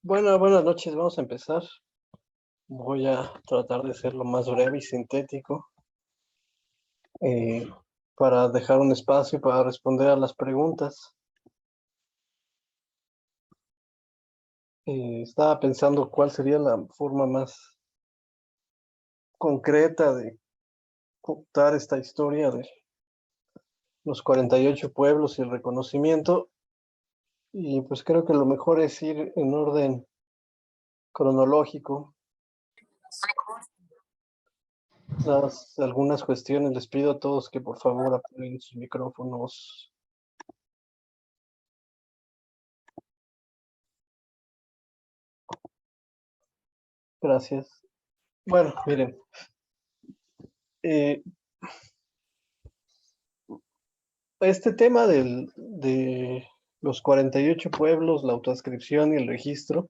Bueno, buenas noches, vamos a empezar. Voy a tratar de ser lo más breve y sintético eh, para dejar un espacio para responder a las preguntas. Estaba pensando cuál sería la forma más concreta de contar esta historia de los 48 pueblos y el reconocimiento. Y pues creo que lo mejor es ir en orden cronológico. Algunas cuestiones, les pido a todos que por favor apaguen sus micrófonos. Gracias. Bueno, miren, este tema de los 48 pueblos, la autoadscripción y el registro,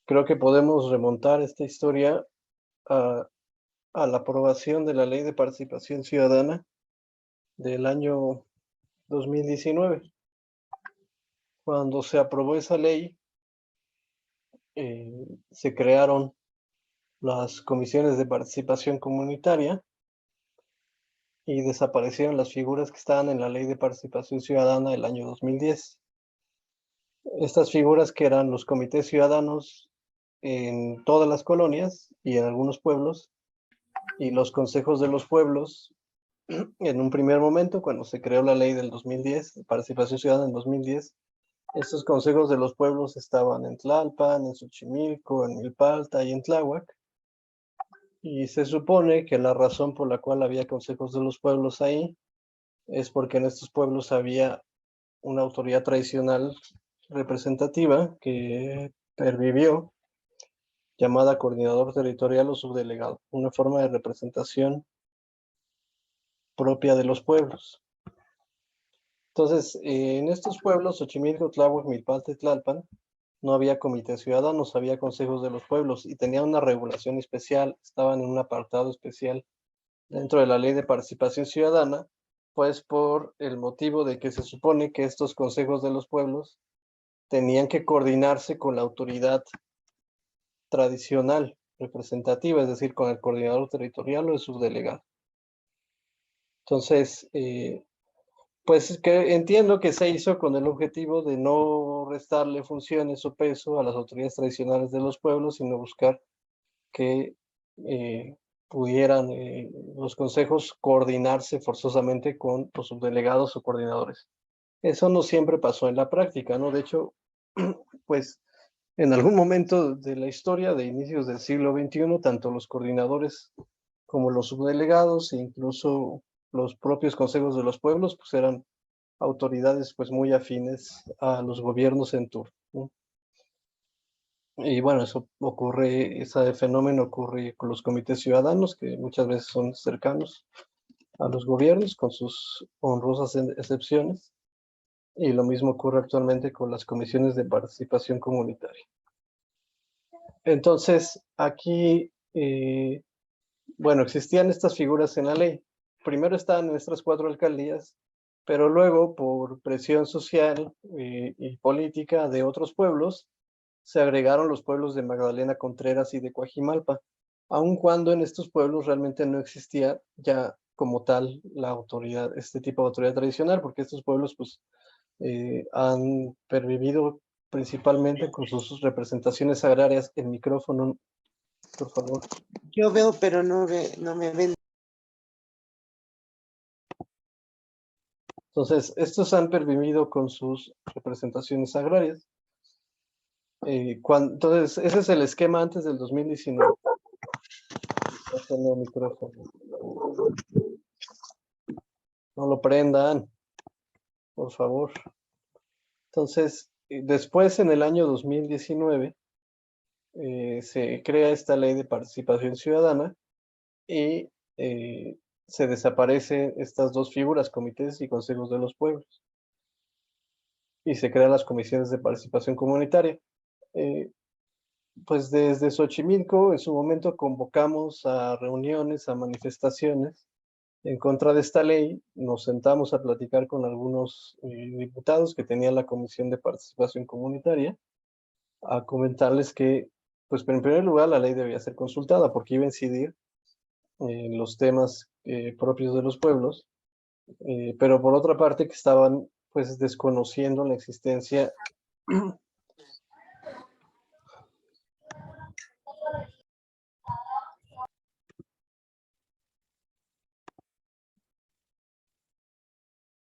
creo que podemos remontar esta historia a, a la aprobación de la Ley de Participación Ciudadana del año 2019. Cuando se aprobó esa ley, se crearon las comisiones de participación comunitaria y desaparecieron las figuras que estaban en la Ley de Participación Ciudadana del año 2010. Estas figuras que eran los comités ciudadanos en todas las colonias y en algunos pueblos, y los consejos de los pueblos, en un primer momento, cuando se creó la ley del 2010, participación ciudadana en 2010, estos consejos de los pueblos estaban en Tlalpan, en Xochimilco, en Milpalta y en Tláhuac, y se supone que la razón por la cual había consejos de los pueblos ahí es porque en estos pueblos había una autoridad tradicional representativa que pervivió, llamada coordinador territorial o subdelegado, una forma de representación propia de los pueblos. Entonces, en estos pueblos, Xochimilco, Tláhuac, Milpalta y Tlalpan, no había comités ciudadanos, había consejos de los pueblos y tenían una regulación especial, estaban en un apartado especial dentro de la Ley de Participación Ciudadana, pues por el motivo de que se supone que estos consejos de los pueblos tenían que coordinarse con la autoridad tradicional representativa, es decir, con el coordinador territorial o el subdelegado. Entonces, pues que entiendo que se hizo con el objetivo de no restarle funciones o peso a las autoridades tradicionales de los pueblos, sino buscar que pudieran los consejos coordinarse forzosamente con los subdelegados o coordinadores. Eso no siempre pasó en la práctica, ¿no? De hecho, pues en algún momento de la historia de inicios del siglo XXI, tanto los coordinadores como los subdelegados e incluso los propios consejos de los pueblos, pues eran autoridades pues muy afines a los gobiernos en turno, ¿no? Y bueno, eso ocurre, ese fenómeno ocurre con los comités ciudadanos, que muchas veces son cercanos a los gobiernos, con sus honrosas excepciones. Y lo mismo ocurre actualmente con las comisiones de participación comunitaria. Entonces, aquí, bueno, existían estas figuras en la ley. Primero estaban en estas 4 alcaldías, pero luego, por presión social y política de otros pueblos, se agregaron los pueblos de Magdalena Contreras y de Coajimalpa, aun cuando en estos pueblos realmente no existía ya como tal la autoridad, este tipo de autoridad tradicional, porque estos pueblos pues han pervivido principalmente con sus representaciones agrarias. El micrófono, por favor. Yo veo, pero no me ven. Entonces, estos han pervivido con sus representaciones agrarias. Entonces, ese es el esquema antes del 2019. No, micrófono. No lo prendan, por favor. Entonces, después en el año 2019 se crea esta ley de participación ciudadana y se desaparecen estas 2 figuras, comités y consejos de los pueblos, y se crean las comisiones de participación comunitaria. Pues desde Xochimilco en su momento convocamos a reuniones, a manifestaciones en contra de esta ley. Nos sentamos a platicar con algunos diputados que tenían la Comisión de Participación Comunitaria a comentarles que, pues en primer lugar, la ley debía ser consultada porque iba a incidir en los temas propios de los pueblos, pero por otra parte que estaban pues desconociendo la existencia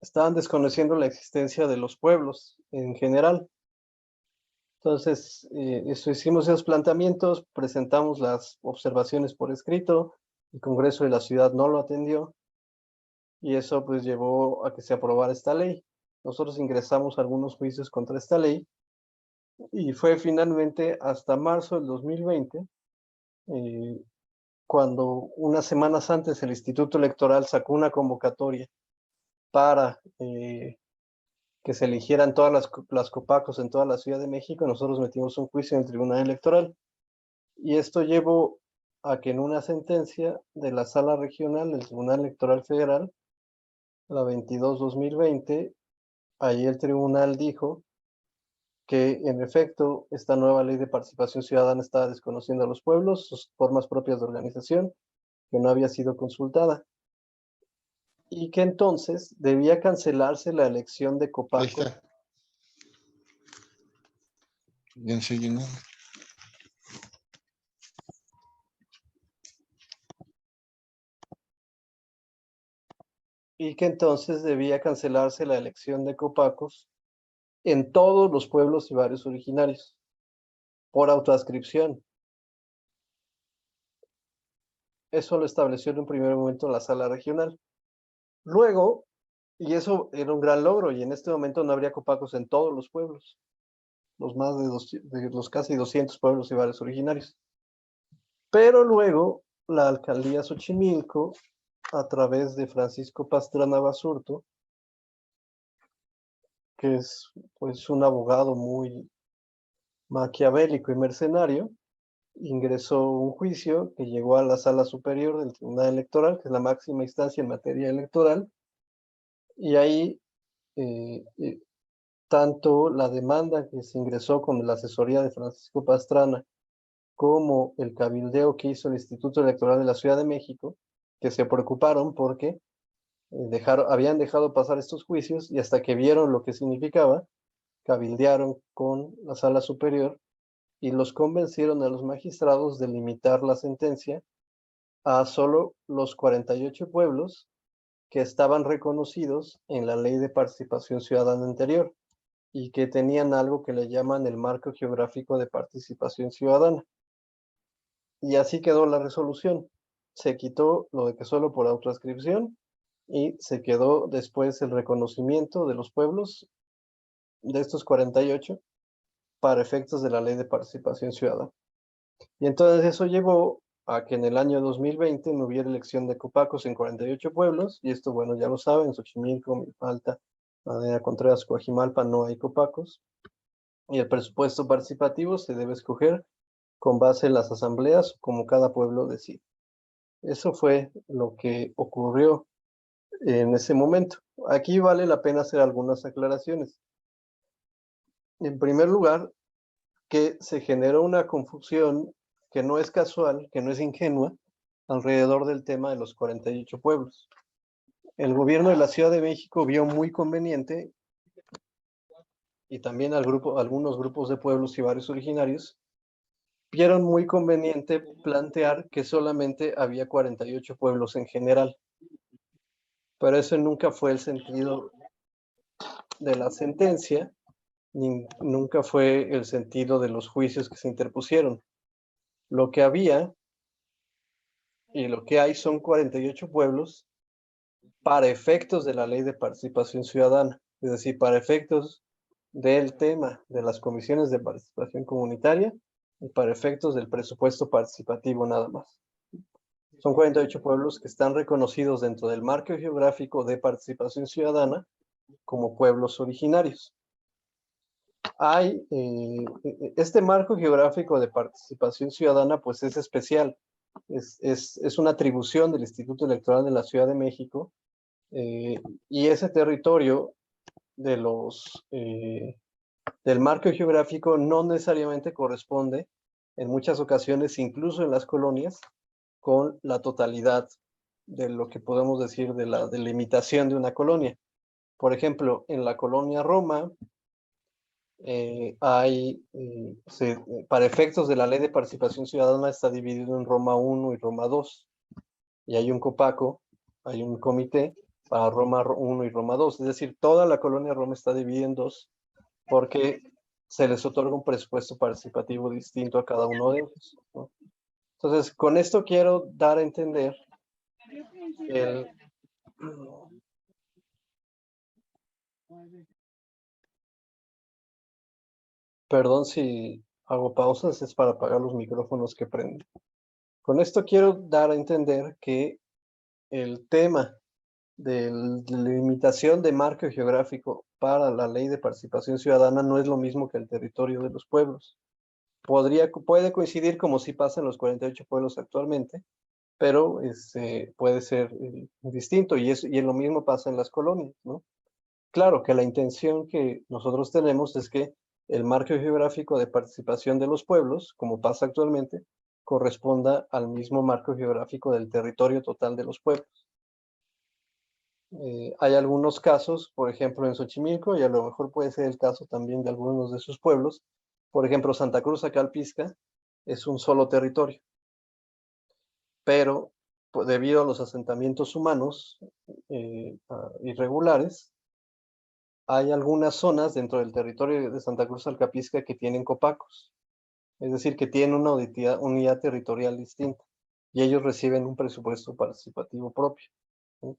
estaban desconociendo la existencia de los pueblos en general. Entonces, hicimos esos planteamientos, presentamos las observaciones por escrito, el Congreso de la Ciudad no lo atendió, y eso pues llevó a que se aprobara esta ley. Nosotros ingresamos algunos juicios contra esta ley, y fue finalmente hasta marzo del 2020, cuando unas semanas antes el Instituto Electoral sacó una convocatoria para que se eligieran todas las COPACOS en toda la Ciudad de México. Nosotros metimos un juicio en el Tribunal Electoral, y esto llevó a que en una sentencia de la Sala Regional del Tribunal Electoral Federal, la 22-2020, ahí el tribunal dijo que en efecto esta nueva ley de participación ciudadana estaba desconociendo a los pueblos, sus formas propias de organización, que no había sido consultada, y que entonces debía cancelarse la elección de Ahí COPACOS. está. Ya se llenó. Y que entonces debía cancelarse la elección de COPACOS en todos los pueblos y barrios originarios, por autoadscripción. Eso lo estableció en un primer momento la Sala Regional. Luego, y eso era un gran logro, y en este momento no habría COPACOS en todos los pueblos, los más de los casi 200 pueblos y barrios originarios. Pero luego, la alcaldía Xochimilco, a través de Francisco Pastrana Basurto, que es pues un abogado muy maquiavélico y mercenario, ingresó un juicio que llegó a la Sala Superior del Tribunal Electoral, que es la máxima instancia en materia electoral, y ahí tanto la demanda que se ingresó con la asesoría de Francisco Pastrana como el cabildeo que hizo el Instituto Electoral de la Ciudad de México, que se preocuparon porque habían dejado pasar estos juicios, y hasta que vieron lo que significaba, cabildearon con la Sala Superior y los convencieron a los magistrados de limitar la sentencia a solo los 48 pueblos que estaban reconocidos en la Ley de Participación Ciudadana anterior y que tenían algo que le llaman el marco geográfico de participación ciudadana. Y así quedó la resolución. Se quitó lo de que solo por autoadscripción, y se quedó después el reconocimiento de los pueblos de estos 48 para efectos de la Ley de Participación Ciudadana. Y entonces eso llevó a que en el año 2020 no hubiera elección de COPACOS en 48 pueblos, y esto, bueno, ya lo saben, Xochimilco, Milpalta, Madera Contreras, Coajimalpa, no hay COPACOS, y el presupuesto participativo se debe escoger con base en las asambleas, como cada pueblo decide. Eso fue lo que ocurrió en ese momento. Aquí vale la pena hacer algunas aclaraciones. En primer lugar, que se generó una confusión que no es casual, que no es ingenua, alrededor del tema de los 48 pueblos. El gobierno de la Ciudad de México vio muy conveniente, y también algunos grupos de pueblos y barrios originarios, vieron muy conveniente plantear que solamente había 48 pueblos en general. Pero eso nunca fue el sentido de la sentencia, ni nunca fue el sentido de los juicios que se interpusieron. Lo que había y lo que hay son 48 pueblos para efectos de la Ley de Participación Ciudadana, es decir, para efectos del tema de las comisiones de participación comunitaria y para efectos del presupuesto participativo nada más. Son 48 pueblos que están reconocidos dentro del marco geográfico de participación ciudadana como pueblos originarios. Hay este marco geográfico de participación ciudadana, pues es especial, es una atribución del Instituto Electoral de la Ciudad de México, y ese territorio de los del marco geográfico no necesariamente corresponde, en muchas ocasiones, incluso en las colonias, con la totalidad de lo que podemos decir de la delimitación de una colonia. Por ejemplo, en la colonia Roma, para efectos de la Ley de Participación Ciudadana, está dividido en Roma 1 y Roma 2. Y hay un COPACO, hay un comité para Roma 1 y Roma 2. Es decir, toda la colonia Roma está dividida en dos porque se les otorga un presupuesto participativo distinto a cada uno de ellos, ¿no? Entonces, con esto quiero dar a entender el... Perdón si hago pausas, es para apagar los micrófonos que prenden. Con esto quiero dar a entender que el tema de la limitación de marco geográfico para la Ley de Participación Ciudadana no es lo mismo que el territorio de los pueblos. Puede coincidir como si pasa en los 48 pueblos actualmente, pero puede ser distinto y lo mismo pasa en las colonias, ¿no? Claro que la intención que nosotros tenemos es que el marco geográfico de participación de los pueblos, como pasa actualmente, corresponda al mismo marco geográfico del territorio total de los pueblos. Hay algunos casos, por ejemplo en Xochimilco, y a lo mejor puede ser el caso también de algunos de sus pueblos. Por ejemplo, Santa Cruz Acalpisca es un solo territorio, pero debido a los asentamientos humanos irregulares, hay algunas zonas dentro del territorio de Santa Cruz Alcapisca que tienen copacos, es decir, que tienen una unidad territorial distinta, y ellos reciben un presupuesto participativo propio, ¿sí?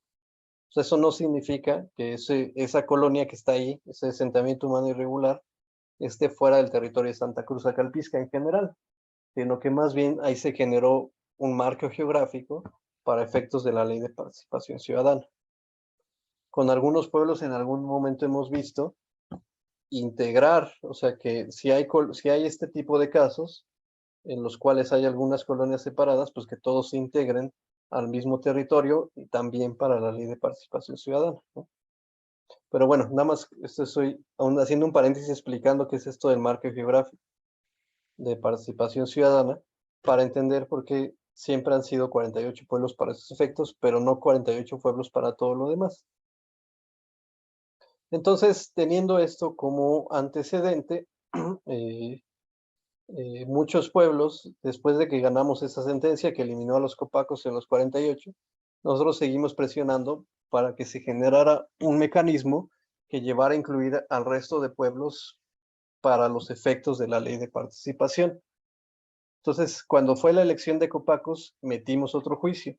Pues eso no significa que esa colonia que está ahí, ese asentamiento humano irregular, esté fuera del territorio de Santa Cruz Acalpisca en general, sino que más bien ahí se generó un marco geográfico para efectos de la Ley de Participación Ciudadana. Con algunos pueblos en algún momento hemos visto integrar, o sea que si hay este tipo de casos en los cuales hay algunas colonias separadas, pues que todos se integren al mismo territorio y también para la Ley de Participación Ciudadana, ¿no? Pero bueno, nada más estoy aún haciendo un paréntesis explicando qué es esto del marco geográfico de participación ciudadana para entender por qué siempre han sido 48 pueblos para esos efectos, pero no 48 pueblos para todo lo demás. Entonces, teniendo esto como antecedente, muchos pueblos, después de que ganamos esa sentencia que eliminó a los copacos en los 48, nosotros seguimos presionando para que se generara un mecanismo que llevara a incluir al resto de pueblos para los efectos de la Ley de Participación. Entonces, cuando fue la elección de copacos, metimos otro juicio.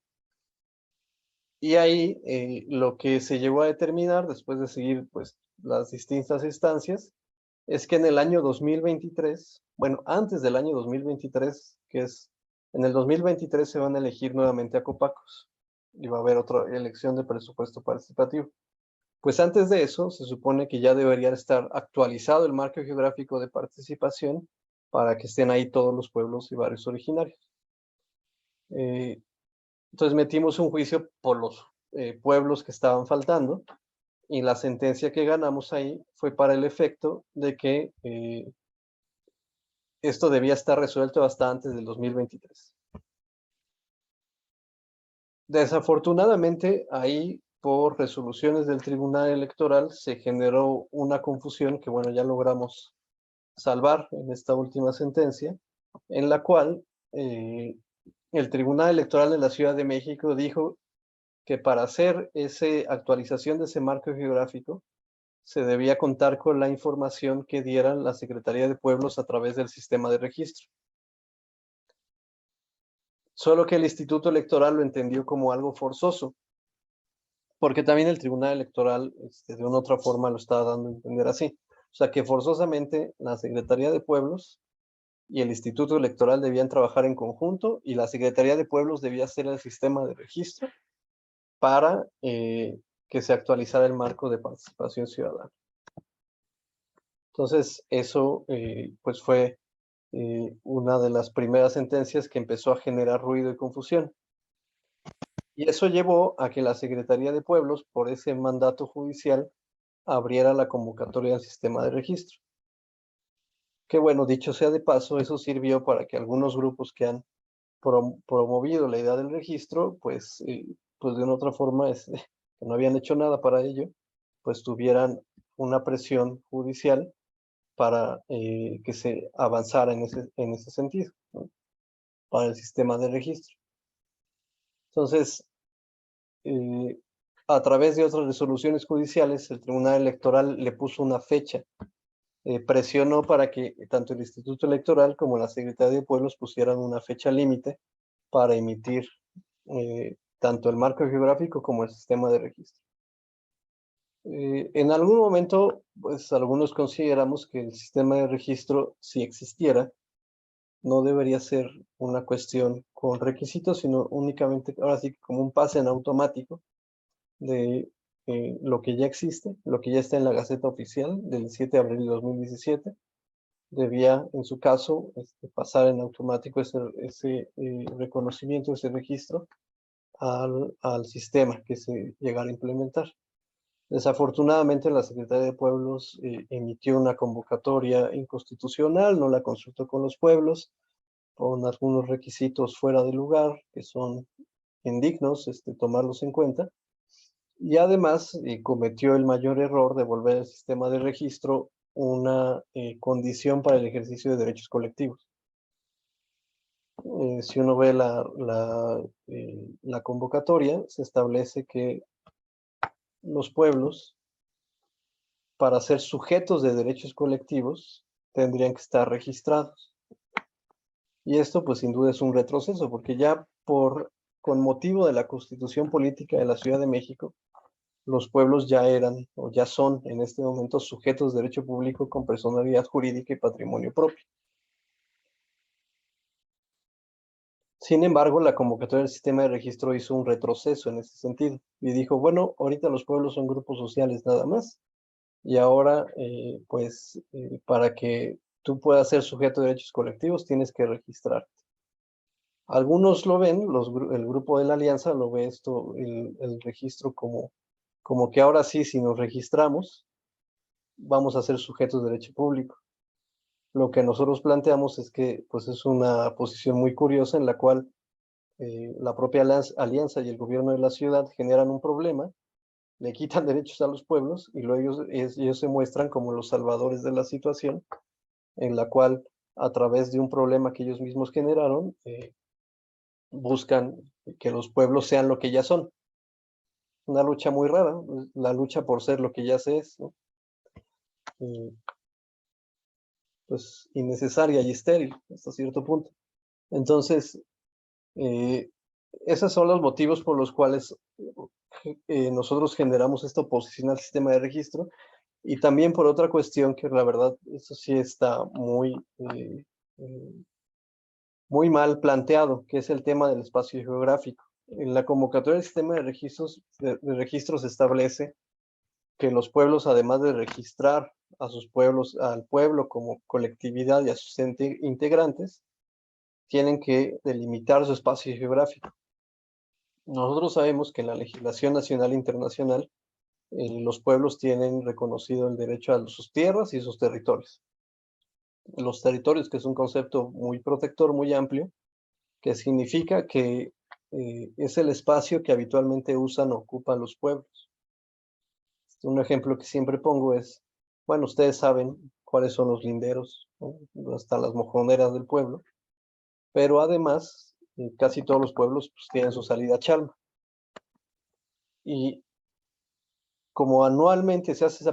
Y ahí lo que se llegó a determinar, después de seguir pues, las distintas instancias, es que en el año 2023, bueno, antes del año 2023, que es en el 2023 se van a elegir nuevamente a copacos y va a haber otra elección de presupuesto participativo. Pues antes de eso, se supone que ya debería estar actualizado el marco geográfico de participación para que estén ahí todos los pueblos y barrios originarios. Entonces metimos un juicio por los pueblos que estaban faltando y la sentencia que ganamos ahí fue para el efecto de que esto debía estar resuelto hasta antes del 2023. Desafortunadamente, ahí por resoluciones del Tribunal Electoral se generó una confusión que, bueno, ya logramos salvar en esta última sentencia, en la cual el Tribunal Electoral de la Ciudad de México dijo que para hacer esa actualización de ese marco geográfico se debía contar con la información que diera la Secretaría de Pueblos a través del sistema de registro. Solo que el Instituto Electoral lo entendió como algo forzoso, porque también el Tribunal Electoral de una otra forma lo estaba dando a entender así. O sea que forzosamente la Secretaría de Pueblos y el Instituto Electoral debían trabajar en conjunto y la Secretaría de Pueblos debía hacer el sistema de registro para que se actualizara el marco de participación ciudadana. Entonces, eso pues fue una de las primeras sentencias que empezó a generar ruido y confusión. Y eso llevó a que la Secretaría de Pueblos, por ese mandato judicial, abriera la convocatoria del sistema de registro. Que bueno, dicho sea de paso, eso sirvió para que algunos grupos que han promovido la idea del registro, pues de una otra forma, que no habían hecho nada para ello, pues tuvieran una presión judicial para que se avanzara en ese sentido, ¿no? Para el sistema de registro. Entonces, a través de otras resoluciones judiciales, el Tribunal Electoral le puso una fecha, presionó para que tanto el Instituto Electoral como la Secretaría de Pueblos pusieran una fecha límite para emitir tanto el marco geográfico como el sistema de registro. En algún momento, pues algunos consideramos que el sistema de registro, si existiera, no debería ser una cuestión con requisitos, sino únicamente, ahora sí, como un pase en automático de lo que ya existe, lo que ya está en la Gaceta Oficial del 7 de abril de 2017, debía, en su caso, pasar en automático ese reconocimiento, ese registro al sistema que se llegara a implementar. Desafortunadamente, la Secretaría de Pueblos emitió una convocatoria inconstitucional, no la consultó con los pueblos, con algunos requisitos fuera de lugar, que son indignos tomarlos en cuenta, y además cometió el mayor error de volver al sistema de registro una condición para el ejercicio de derechos colectivos. Si uno ve la convocatoria, se establece que los pueblos, para ser sujetos de derechos colectivos, tendrían que estar registrados. Y esto, pues, sin duda es un retroceso, porque ya con motivo de la Constitución Política de la Ciudad de México, los pueblos ya eran o ya son en este momento sujetos de derecho público con personalidad jurídica y patrimonio propio. Sin embargo, la convocatoria del sistema de registro hizo un retroceso en ese sentido y dijo, bueno, ahorita los pueblos son grupos sociales nada más y ahora, para que tú puedas ser sujeto de derechos colectivos tienes que registrarte. Algunos lo ven, el grupo de la Alianza lo ve el registro como que ahora sí, si nos registramos, vamos a ser sujetos de derecho público. Lo que nosotros planteamos es que pues es una posición muy curiosa en la cual la propia alianza y el gobierno de la ciudad generan un problema, le quitan derechos a los pueblos y luego ellos se muestran como los salvadores de la situación, en la cual a través de un problema que ellos mismos generaron, buscan que los pueblos sean lo que ya son. Una lucha muy rara, la lucha por ser lo que ya se es, ¿no? Pues innecesaria y estéril hasta cierto punto. Entonces, esos son los motivos por los cuales nosotros generamos esta oposición al sistema de registro y también por otra cuestión que la verdad, eso sí está muy mal planteado, que es el tema del espacio geográfico. En la convocatoria del sistema de registros se establece que los pueblos, además de registrar a sus pueblos, al pueblo como colectividad y a sus integrantes, tienen que delimitar su espacio geográfico. Nosotros sabemos que en la legislación nacional e internacional, los pueblos tienen reconocido el derecho a sus tierras y sus territorios. Los territorios, que es un concepto muy protector, muy amplio, que significa que es el espacio que habitualmente usan o ocupan los pueblos. Un ejemplo que siempre pongo es, bueno, ustedes saben cuáles son los linderos, ¿no? Están las mojoneras del pueblo, pero además casi todos los pueblos pues, tienen su salida a Chalma. Y como anualmente se hace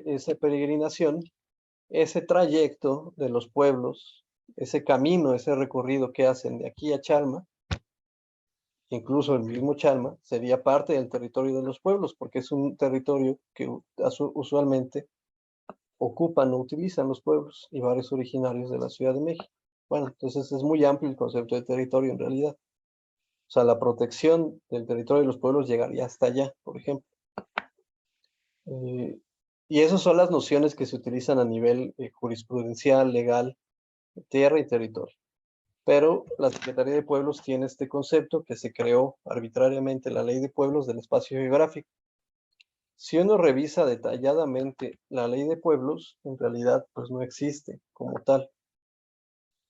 esa peregrinación, ese trayecto de los pueblos, ese camino, ese recorrido que hacen de aquí a Chalma, incluso el mismo Chalma, sería parte del territorio de los pueblos, porque es un territorio que usualmente ocupan o utilizan los pueblos y varios originarios de la Ciudad de México. Bueno, entonces es muy amplio el concepto de territorio en realidad. O sea, la protección del territorio de los pueblos llegaría hasta allá, por ejemplo. Y esas son las nociones que se utilizan a nivel jurisprudencial, legal, tierra y territorio. Pero la Secretaría de Pueblos tiene este concepto que se creó arbitrariamente, la Ley de Pueblos del Espacio Geográfico. si uno revisa detalladamente la ley de pueblos, en realidad pues no existe como tal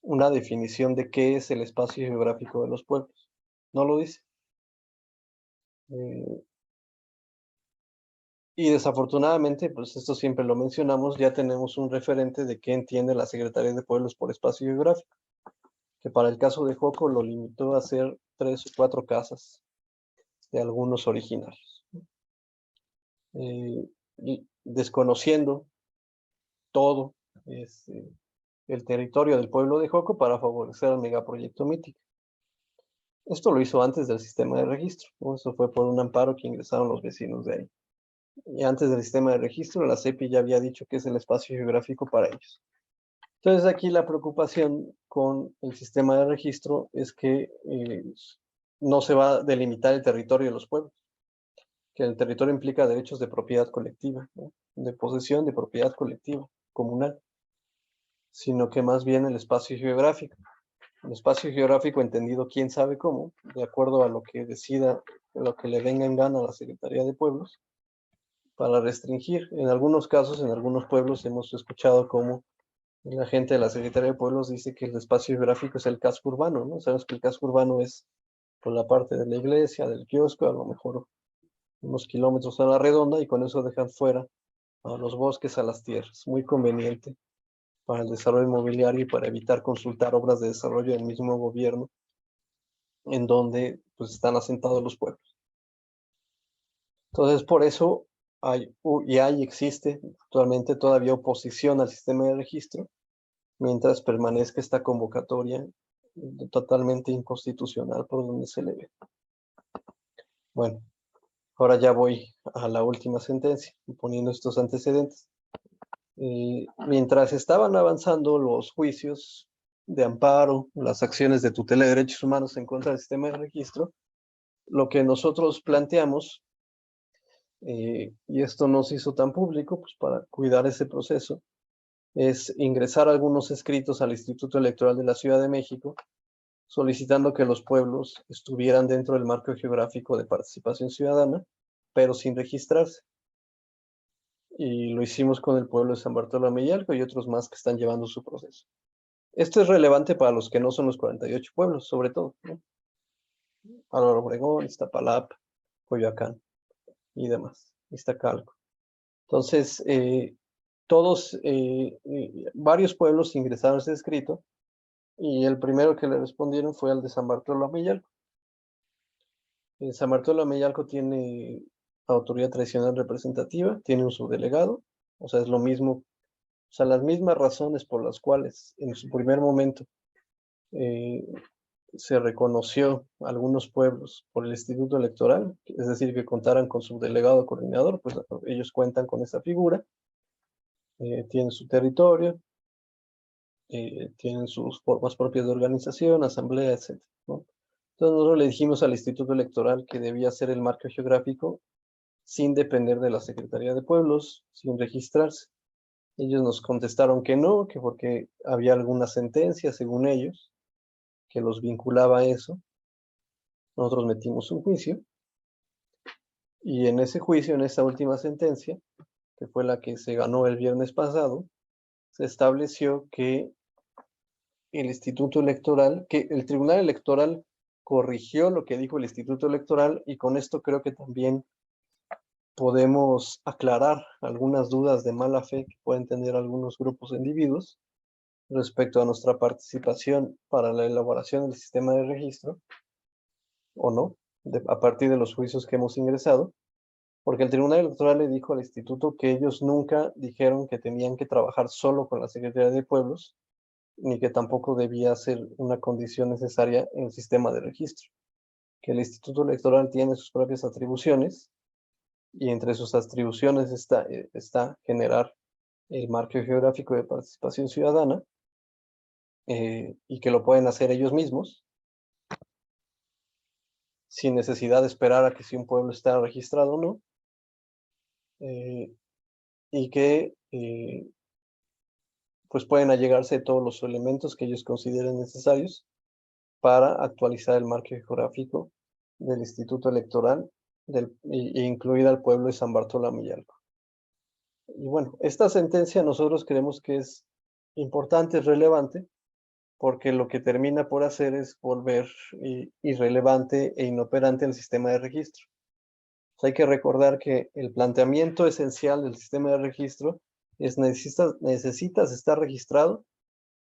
una definición de qué es el espacio geográfico de los pueblos. No lo dice. Y desafortunadamente, pues esto siempre lo mencionamos, ya tenemos un referente de qué entiende la Secretaría de Pueblos por espacio geográfico, que para el caso de Joco lo limitó a hacer 3 o 4 casas de algunos originarios. Y desconociendo todo el territorio del pueblo de Joco para favorecer el megaproyecto Mítica. Esto lo hizo antes del sistema de registro, ¿no? Eso fue por un amparo que ingresaron los vecinos de ahí. Y antes del sistema de registro, la CEPI ya había dicho que es el espacio geográfico para ellos. Entonces aquí la preocupación con el sistema de registro es que no se va a delimitar el territorio de los pueblos, que el territorio implica derechos de propiedad colectiva, ¿no? De posesión de propiedad colectiva, comunal, sino que más bien el espacio geográfico. El espacio geográfico entendido quién sabe cómo, de acuerdo a lo que decida, lo que le venga en gana a la Secretaría de Pueblos, para restringir. En algunos casos, en algunos pueblos hemos escuchado cómo la gente de la Secretaría de Pueblos dice que el espacio geográfico es el casco urbano, ¿no? Sabemos que el casco urbano es por la parte de la iglesia, del kiosco, a lo mejor unos kilómetros a la redonda, y con eso dejan fuera a los bosques, a las tierras. Muy conveniente para el desarrollo inmobiliario y para evitar consultar obras de desarrollo del mismo gobierno en donde pues están asentados los pueblos. Entonces, por eso existe actualmente todavía oposición al sistema de registro, mientras permanezca esta convocatoria totalmente inconstitucional por donde se le ve. Bueno, ahora ya voy a la última sentencia, poniendo estos antecedentes. Mientras estaban avanzando los juicios de amparo, las acciones de tutela de derechos humanos en contra del sistema de registro, lo que nosotros planteamos, y esto no se hizo tan público, pues para cuidar ese proceso, es ingresar algunos escritos al Instituto Electoral de la Ciudad de México, solicitando que los pueblos estuvieran dentro del marco geográfico de participación ciudadana, pero sin registrarse. Y lo hicimos con el pueblo de San Bartolomé y Alco y otros más que están llevando su proceso. Esto es relevante para los que no son los 48 pueblos, sobre todo, ¿no? Álvaro Obregón, Iztapalapa, Coyoacán y demás, Iztacalco. Entonces, varios pueblos ingresaron ese escrito, y el primero que le respondieron fue al de San Bartolomé y Alco. San Bartolomé y Alco tiene autoridad tradicional representativa, tiene un subdelegado, o sea, es lo mismo, o sea, las mismas razones por las cuales en su primer momento se reconoció a algunos pueblos por el Instituto Electoral, es decir, que contaran con su delegado coordinador, pues ellos cuentan con esa figura, tienen su territorio, tienen sus formas propias de organización, asamblea, etc., ¿no? Entonces nosotros le dijimos al Instituto Electoral que debía ser el marco geográfico sin depender de la Secretaría de Pueblos, sin registrarse. Ellos nos contestaron que no, que porque había alguna sentencia, según ellos, que los vinculaba a eso. Nosotros metimos un juicio, y en ese juicio, en esa última sentencia, que fue la que se ganó el viernes pasado, se estableció que el Instituto Electoral, que el Tribunal Electoral corrigió lo que dijo el Instituto Electoral, y con esto creo que también podemos aclarar algunas dudas de mala fe que pueden tener algunos grupos de individuos respecto a nuestra participación para la elaboración del sistema de registro, o no, a partir de los juicios que hemos ingresado, porque el Tribunal Electoral le dijo al Instituto que ellos nunca dijeron que tenían que trabajar solo con la Secretaría de Pueblos, ni que tampoco debía ser una condición necesaria en el sistema de registro, que el Instituto Electoral tiene sus propias atribuciones, y entre sus atribuciones está generar el marco geográfico de participación ciudadana, y que lo pueden hacer ellos mismos, sin necesidad de esperar a que si un pueblo está registrado o no, y que pues pueden allegarse todos los elementos que ellos consideren necesarios para actualizar el marco geográfico del Instituto Electoral incluida el pueblo de San Bartolomé y Alco. Y bueno, esta sentencia nosotros creemos que es importante, es relevante, porque lo que termina por hacer es volver irrelevante e inoperante el sistema de registro. Hay que recordar que el planteamiento esencial del sistema de registro es necesitas estar registrado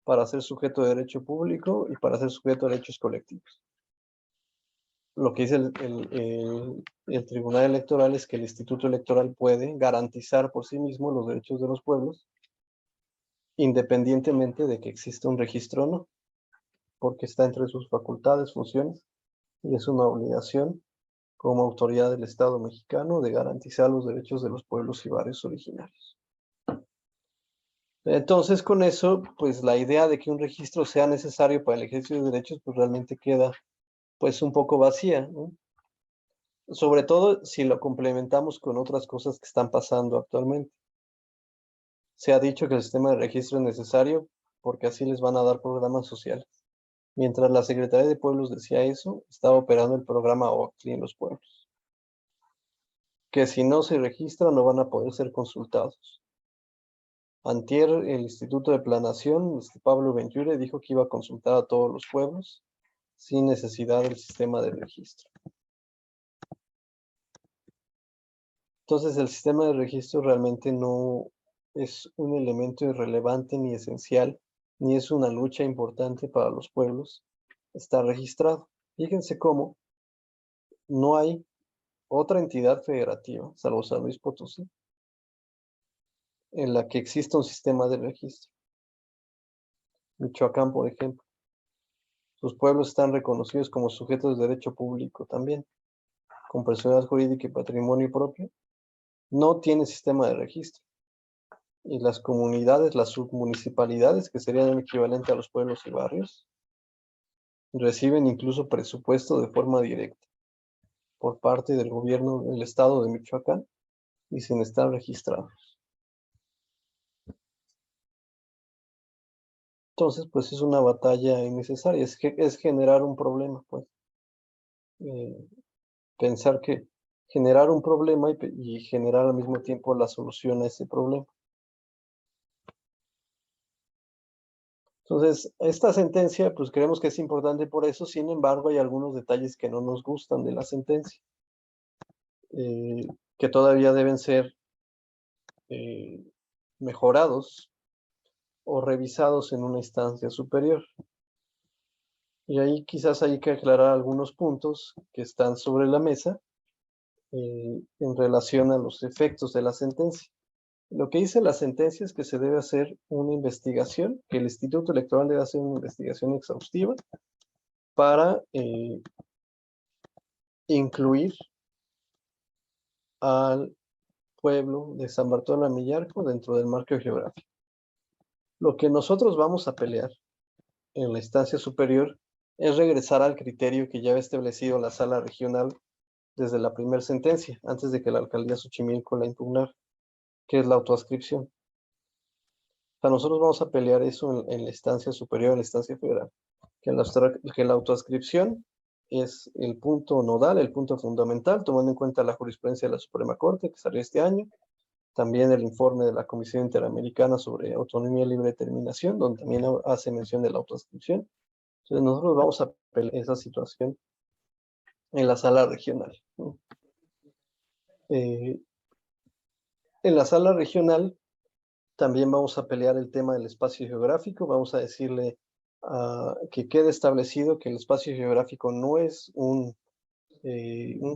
para ser sujeto de derecho público y para ser sujeto de derechos colectivos. Lo que dice el Tribunal Electoral es que el Instituto Electoral puede garantizar por sí mismo los derechos de los pueblos, independientemente de que exista un registro o no, porque está entre sus facultades, funciones, y es una obligación como autoridad del Estado mexicano de garantizar los derechos de los pueblos y barrios originarios. Entonces, con eso, pues la idea de que un registro sea necesario para el ejercicio de derechos, pues realmente queda pues un poco vacía, ¿no? Sobre todo si lo complementamos con otras cosas que están pasando actualmente. Se ha dicho que el sistema de registro es necesario porque así les van a dar programas sociales. Mientras la Secretaría de Pueblos decía eso, estaba operando el programa OCTLI en los pueblos, que si no se registran no van a poder ser consultados. Antier, el Instituto de Planación, Pablo Benlliure, dijo que iba a consultar a todos los pueblos sin necesidad del sistema de registro. Entonces, el sistema de registro realmente no es un elemento irrelevante ni esencial, ni es una lucha importante para los pueblos. Está registrado. Fíjense cómo no hay otra entidad federativa, salvo San Luis Potosí, en la que exista un sistema de registro. Michoacán, por ejemplo. Sus pueblos están reconocidos como sujetos de derecho público también, con personalidad jurídica y patrimonio propio. No tiene sistema de registro. Y las comunidades, las submunicipalidades, que serían el equivalente a los pueblos y barrios, reciben incluso presupuesto de forma directa por parte del gobierno del estado de Michoacán y sin estar registrados. Entonces, pues es una batalla innecesaria, es generar un problema, pues. Pensar que generar un problema y generar al mismo tiempo la solución a ese problema. Entonces, esta sentencia, pues creemos que es importante por eso, sin embargo, hay algunos detalles que no nos gustan de la sentencia, que todavía deben ser mejorados o revisados en una instancia superior. Y ahí quizás hay que aclarar algunos puntos que están sobre la mesa en relación a los efectos de la sentencia. Lo que dice la sentencia es que se debe hacer una investigación, que el Instituto Electoral debe hacer una investigación exhaustiva para incluir al pueblo de San Bartolomé y Alco dentro del marco geográfico. Lo que nosotros vamos a pelear en la instancia superior es regresar al criterio que ya había establecido la sala regional desde la primera sentencia, antes de que la alcaldía Xochimilco la impugnara, que es la autoadscripción. O sea, nosotros vamos a pelear eso en la instancia superior, en la instancia federal, que la autoadscripción es el punto nodal, el punto fundamental, tomando en cuenta la jurisprudencia de la Suprema Corte que salió este año, también el informe de la Comisión Interamericana sobre Autonomía y Libre Determinación, donde también hace mención de la autoadscripción. Entonces nosotros vamos a pelear esa situación en la sala regional. En la sala regional también vamos a pelear el tema del espacio geográfico, vamos a decirle que quede establecido que el espacio geográfico no es un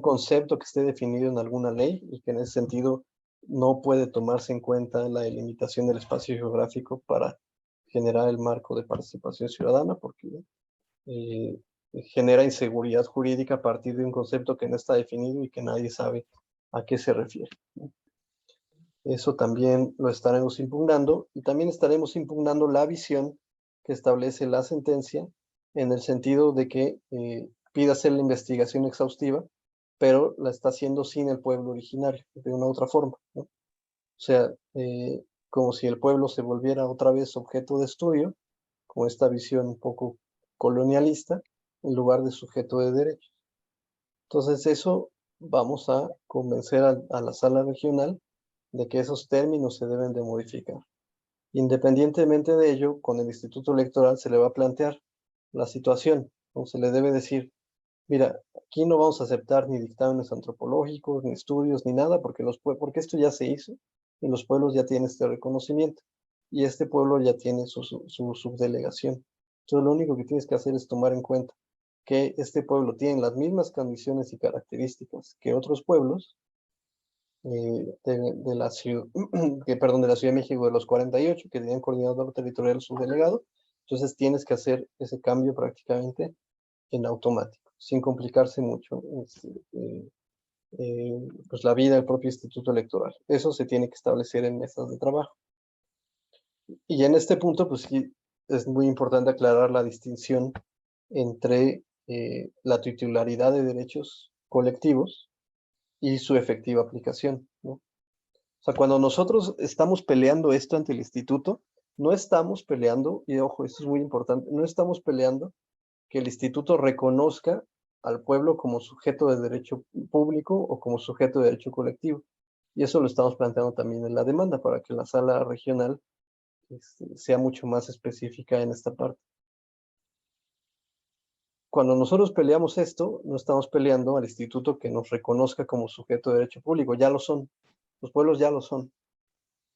concepto que esté definido en alguna ley y que en ese sentido no puede tomarse en cuenta la delimitación del espacio geográfico para generar el marco de participación ciudadana, porque genera inseguridad jurídica a partir de un concepto que no está definido y que nadie sabe a qué se refiere. Eso también lo estaremos impugnando y también estaremos impugnando la visión que establece la sentencia en el sentido de que pide hacer la investigación exhaustiva, pero la está haciendo sin el pueblo originario, de una u otra forma, ¿no? O sea, como si el pueblo se volviera otra vez objeto de estudio, con esta visión un poco colonialista, en lugar de sujeto de derechos. Entonces eso vamos a convencer a la sala regional de que esos términos se deben de modificar. Independientemente de ello, con el Instituto Electoral se le va a plantear la situación, o se le debe decir, mira, aquí no vamos a aceptar ni dictámenes antropológicos, ni estudios, ni nada, porque esto ya se hizo, y los pueblos ya tienen este reconocimiento, y este pueblo ya tiene su subdelegación. Entonces lo único que tienes que hacer es tomar en cuenta que este pueblo tiene las mismas condiciones y características que otros pueblos de la ciudad, de la Ciudad de México, de los 48 que tenían coordinador territorial subdelegado. Entonces tienes que hacer ese cambio prácticamente en automático, sin complicarse mucho pues la vida del propio Instituto Electoral. Eso se tiene que establecer en mesas de trabajo. Y en este punto, pues sí, es muy importante aclarar la distinción entre la titularidad de derechos colectivos y su efectiva aplicación, ¿no? O sea, cuando nosotros estamos peleando esto ante el instituto, no estamos peleando, y ojo, esto es muy importante, no estamos peleando que el instituto reconozca al pueblo como sujeto de derecho público o como sujeto de derecho colectivo. Y eso lo estamos planteando también en la demanda para que la sala regional sea mucho más específica en esta parte. Cuando nosotros peleamos esto, no estamos peleando al instituto que nos reconozca como sujeto de derecho público, ya lo son, los pueblos ya lo son.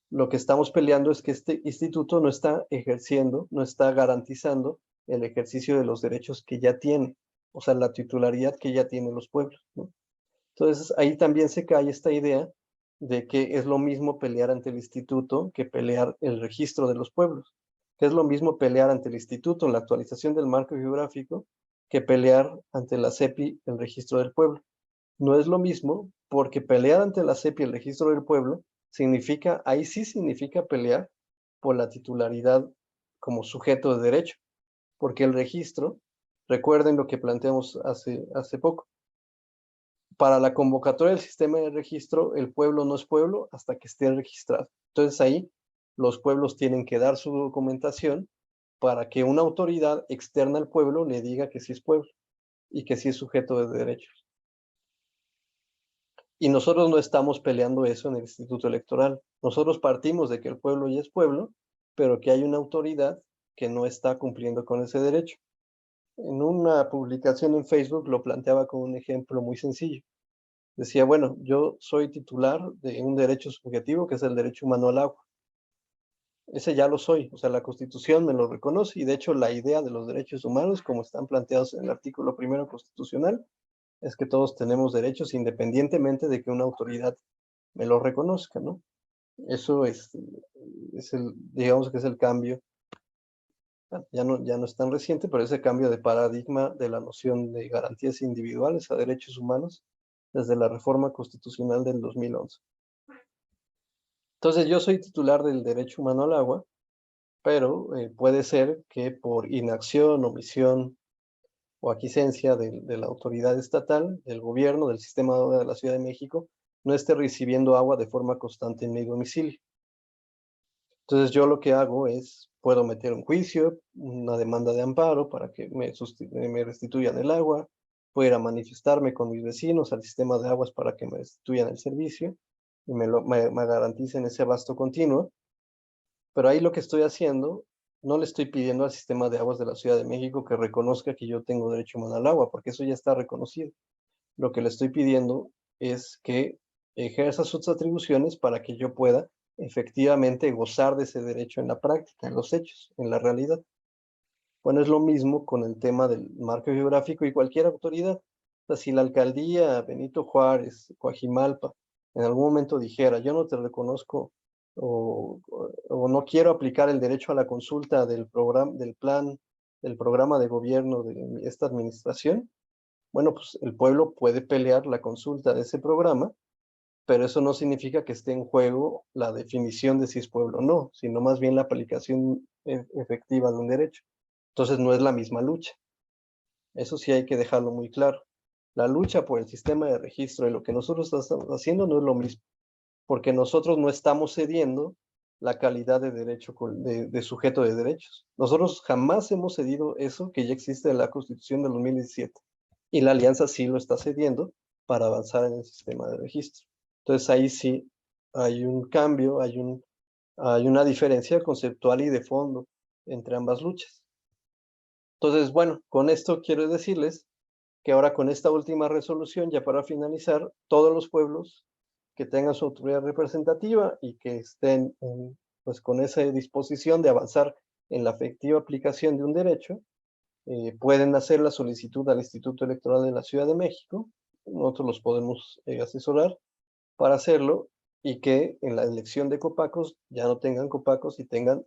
Lo que estamos peleando es que este instituto no está ejerciendo, no está garantizando el ejercicio de los derechos que ya tiene, o sea, la titularidad que ya tienen los pueblos, ¿no? Entonces, ahí también se cae esta idea de que es lo mismo pelear ante el instituto que pelear el registro de los pueblos, que es lo mismo pelear ante el instituto la actualización del marco geográfico que pelear ante la CEPI el registro del pueblo. No es lo mismo porque pelear ante la CEPI el registro del pueblo significa, ahí sí significa pelear por la titularidad como sujeto de derecho, porque el registro, recuerden lo que planteamos hace poco, para la convocatoria del sistema de registro, el pueblo no es pueblo hasta que esté registrado. Entonces ahí los pueblos tienen que dar su documentación para que una autoridad externa al pueblo le diga que sí es pueblo y que sí es sujeto de derechos. Y nosotros no estamos peleando eso en el Instituto Electoral. Nosotros partimos de que el pueblo ya es pueblo, pero que hay una autoridad que no está cumpliendo con ese derecho. En una publicación en Facebook lo planteaba como un ejemplo muy sencillo. Decía, bueno, yo soy titular de un derecho subjetivo que es el derecho humano al agua. Ese ya lo soy, o sea, la Constitución me lo reconoce y de hecho la idea de los derechos humanos, como están planteados en el artículo 1 constitucional, es que todos tenemos derechos independientemente de que una autoridad me lo reconozca, ¿no? Eso es digamos que es el cambio, ya no es tan reciente, pero ese cambio de paradigma de la noción de garantías individuales a derechos humanos desde la reforma constitucional del 2011. Entonces yo soy titular del derecho humano al agua, pero puede ser que por inacción, omisión o aquiescencia de la autoridad estatal, del gobierno, del sistema de agua de la Ciudad de México, no esté recibiendo agua de forma constante en mi domicilio. Entonces yo lo que hago es, puedo meter un juicio, una demanda de amparo para que me restituyan el agua, puedo ir a manifestarme con mis vecinos al sistema de aguas para que me restituyan el servicio y me garanticen ese abasto continuo. Pero ahí lo que estoy haciendo, no le estoy pidiendo al sistema de aguas de la Ciudad de México que reconozca que yo tengo derecho humano al agua, porque eso ya está reconocido. Lo que le estoy pidiendo es que ejerza sus atribuciones para que yo pueda efectivamente gozar de ese derecho en la práctica, en los hechos, en la realidad. Bueno, es lo mismo con el tema del marco geográfico y cualquier autoridad. O sea, si la alcaldía Benito Juárez, Coajimalpa, en algún momento dijera, yo no te reconozco o no quiero aplicar el derecho a la consulta del programa de gobierno de esta administración, bueno, pues el pueblo puede pelear la consulta de ese programa, pero eso no significa que esté en juego la definición de si es pueblo o no, sino más bien la aplicación efectiva de un derecho. Entonces no es la misma lucha. Eso sí hay que dejarlo muy claro. La lucha por el sistema de registro y lo que nosotros estamos haciendo no es lo mismo, porque nosotros no estamos cediendo la calidad de derecho, de sujeto de derechos. Nosotros jamás hemos cedido eso que ya existe en la Constitución del 2017. Y la Alianza sí lo está cediendo, para avanzar en el sistema de registro. Entonces ahí sí hay un cambio, hay una diferencia conceptual y de fondo entre ambas luchas. Entonces, bueno, con esto quiero decirles que ahora con esta última resolución, ya para finalizar, todos los pueblos que tengan su autoridad representativa y que estén pues con esa disposición de avanzar en la efectiva aplicación de un derecho, pueden hacer la solicitud al Instituto Electoral de la Ciudad de México. Nosotros los podemos asesorar para hacerlo, y que en la elección de copacos ya no tengan copacos y tengan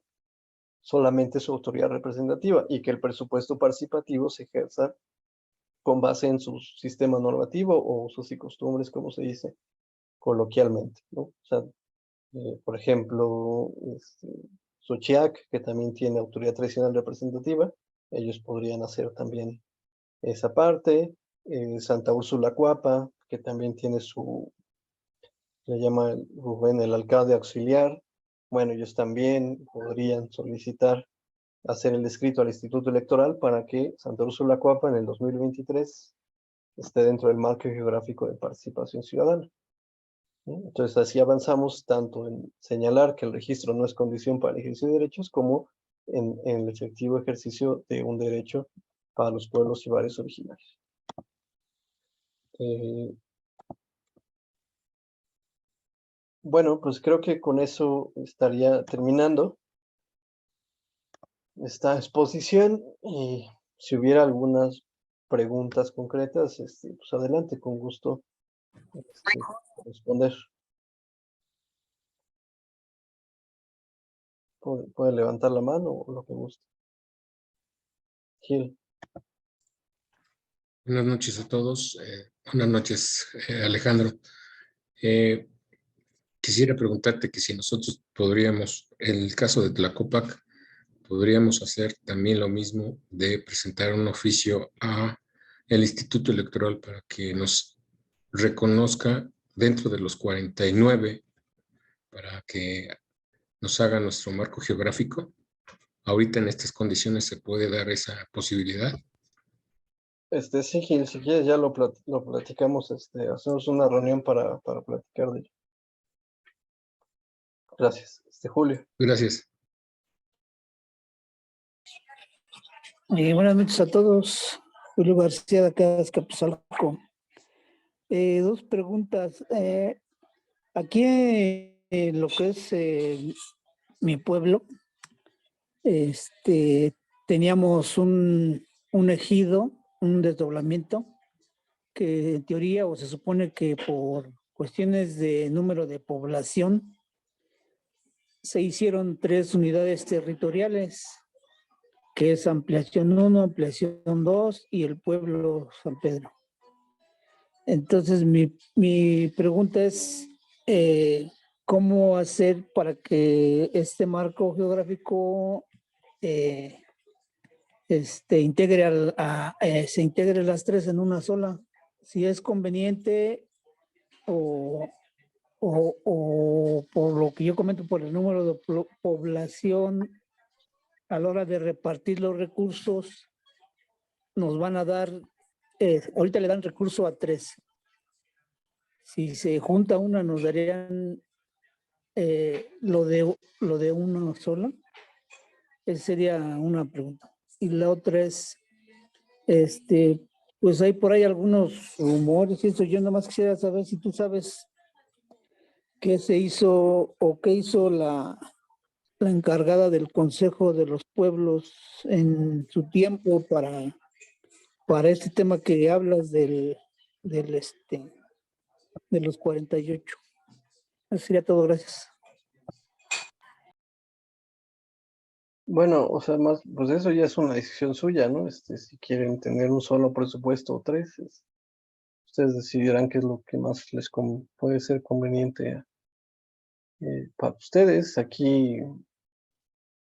solamente su autoridad representativa, y que el presupuesto participativo se ejerza con base en su sistema normativo o usos y costumbres, como se dice coloquialmente, ¿no? O sea, por ejemplo, Xochiac, que también tiene autoridad tradicional representativa, ellos podrían hacer también esa parte. Santa Úrsula Cuapa, que también tiene le llama Rubén el alcalde auxiliar. Bueno, ellos también podrían solicitar hacer el escrito al Instituto Electoral para que Santa Úrsula Cuapa en el 2023 esté dentro del marco geográfico de participación ciudadana. Entonces así avanzamos tanto en señalar que el registro no es condición para el ejercicio de derechos, como en el efectivo ejercicio de un derecho para los pueblos y barrios originarios. Bueno, pues creo que con eso estaría terminando esta exposición, y si hubiera algunas preguntas concretas, pues adelante, con gusto responder. Puede levantar la mano o lo que guste. Gil. Buenas noches a todos. Buenas noches, Alejandro. Quisiera preguntarte que si nosotros podríamos, en el caso de Tlacopac, podríamos hacer también lo mismo de presentar un oficio a el Instituto Electoral para que nos reconozca dentro de los 49, para que nos haga nuestro marco geográfico. Ahorita en estas condiciones se puede dar esa posibilidad. Sí, Gil, si quieres ya lo platicamos, hacemos una reunión para platicar de ello. Gracias. Julio. Gracias. Buenas noches a todos. Julio García de acá de Azcapotzalco. Dos preguntas. Aquí en lo que es mi pueblo, teníamos un ejido, un desdoblamiento, que en teoría, o se supone que por cuestiones de número de población, se hicieron 3 unidades territoriales, que es ampliación 1, ampliación 2 y el pueblo San Pedro. Entonces, mi pregunta es, ¿cómo hacer para que este marco geográfico se integre las 3 en una sola? Si es conveniente o por lo que yo comento, por el número de población, a la hora de repartir los recursos, nos van a dar, ahorita le dan recurso a 3. Si se junta una, nos darían lo de una sola. Esa sería una pregunta. Y la otra es, pues hay por ahí algunos rumores y eso. Yo nada más quisiera saber si tú sabes qué se hizo o qué hizo la encargada del Consejo de los Pueblos en su tiempo para este tema que hablas de los 48. Eso sería todo, gracias. Bueno, o sea, más, pues eso ya es una decisión suya, ¿no? Si quieren tener un solo presupuesto o 3, ustedes decidirán qué es lo que más les puede ser conveniente para ustedes. Aquí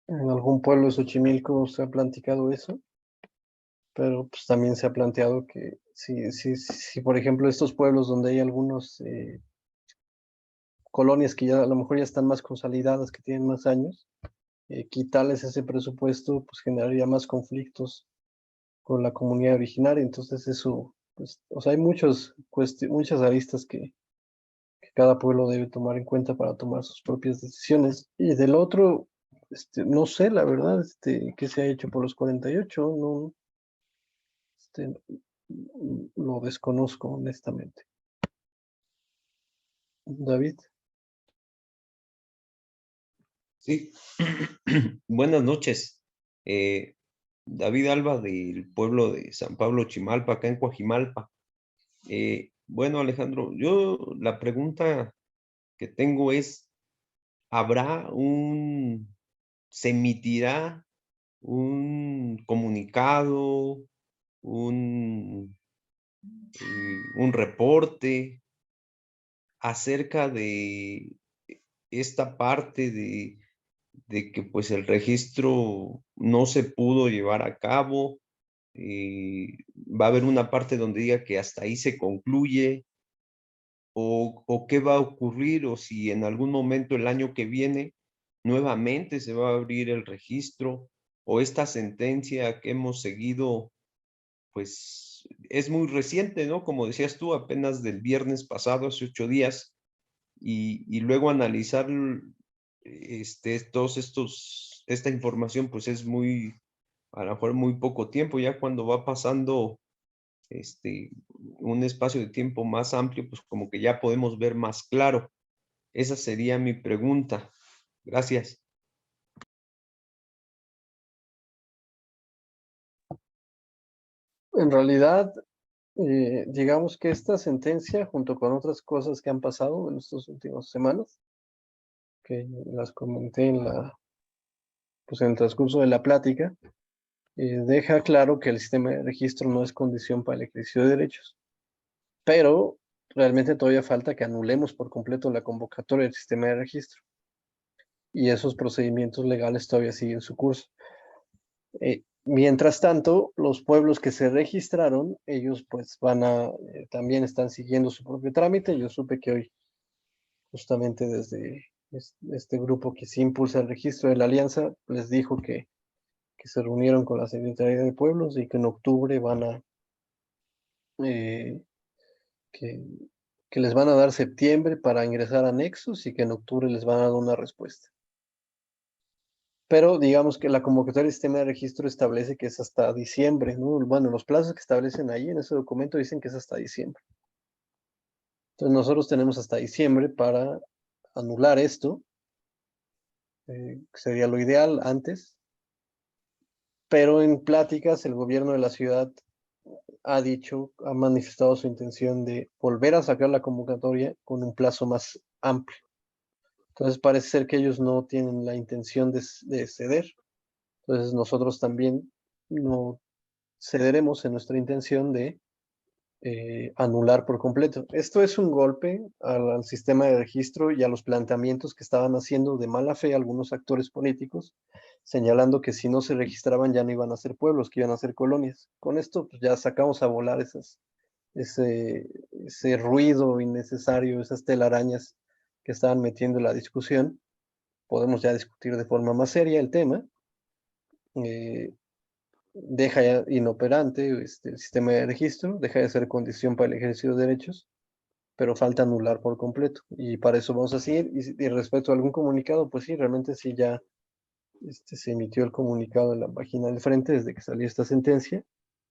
en algún pueblo de Xochimilco se ha planteado eso, pero pues también se ha planteado que si por ejemplo estos pueblos donde hay algunos colonias que ya a lo mejor ya están más consolidadas, que tienen más años, quitarles ese presupuesto pues generaría más conflictos con la comunidad originaria. Entonces eso pues, o sea, hay muchas aristas que cada pueblo debe tomar en cuenta para tomar sus propias decisiones. Y del otro, no sé, la verdad, qué se ha hecho por los 48, no, lo desconozco honestamente. David. Sí, buenas noches. David Alba del pueblo de San Pablo Chimalpa, acá en Coajimalpa. Bueno, Alejandro, yo la pregunta que tengo es, ¿se emitirá un comunicado, un reporte acerca de esta parte de que pues el registro no se pudo llevar a cabo? ¿Va a haber una parte donde diga que hasta ahí se concluye? ¿O qué va a ocurrir? ¿O si en algún momento el año que viene nuevamente se va a abrir el registro? ¿O esta sentencia que hemos seguido pues es muy reciente, ¿no? Como decías tú, apenas del viernes pasado, hace 8 días, y luego analizar esta información, pues es muy, a lo mejor muy poco tiempo. Ya cuando va pasando un espacio de tiempo más amplio, pues como que ya podemos ver más claro. Esa sería mi pregunta. Gracias. En realidad, digamos que esta sentencia, junto con otras cosas que han pasado en estas últimas semanas, que las comenté en el transcurso de la plática, deja claro que el sistema de registro no es condición para el ejercicio de derechos, pero realmente todavía falta que anulemos por completo la convocatoria del sistema de registro, y esos procedimientos legales todavía siguen su curso. Mientras tanto, los pueblos que se registraron, ellos pues también están siguiendo su propio trámite. Yo supe que hoy, justamente desde este grupo que sí impulsa el registro de la alianza, les dijo que se reunieron con la Secretaría de Pueblos y que en octubre eh, que les van a dar septiembre para ingresar a anexos y que en octubre les van a dar una respuesta. Pero digamos que la convocatoria del sistema de registro establece que es hasta diciembre, ¿no? Bueno, los plazos que establecen ahí en ese documento dicen que es hasta diciembre. Entonces nosotros tenemos hasta diciembre para anular esto, que sería lo ideal antes, pero en pláticas el gobierno de la ciudad ha manifestado su intención de volver a sacar la convocatoria con un plazo más amplio. Entonces parece ser que ellos no tienen la intención de ceder. Entonces nosotros también no cederemos en nuestra intención de anular por completo. Esto es un golpe al sistema de registro y a los planteamientos que estaban haciendo de mala fe algunos actores políticos, señalando que si no se registraban ya no iban a ser pueblos, que iban a ser colonias. Con esto pues, ya sacamos a volar ese ruido innecesario, esas telarañas que estaban metiendo en la discusión. Podemos ya discutir de forma más seria el tema. Deja ya inoperante el sistema de registro, deja de ser condición para el ejercicio de derechos, pero falta anular por completo. Y para eso vamos a seguir. Y respecto a algún comunicado, pues sí, realmente sí ya se emitió el comunicado en la página del frente desde que salió esta sentencia.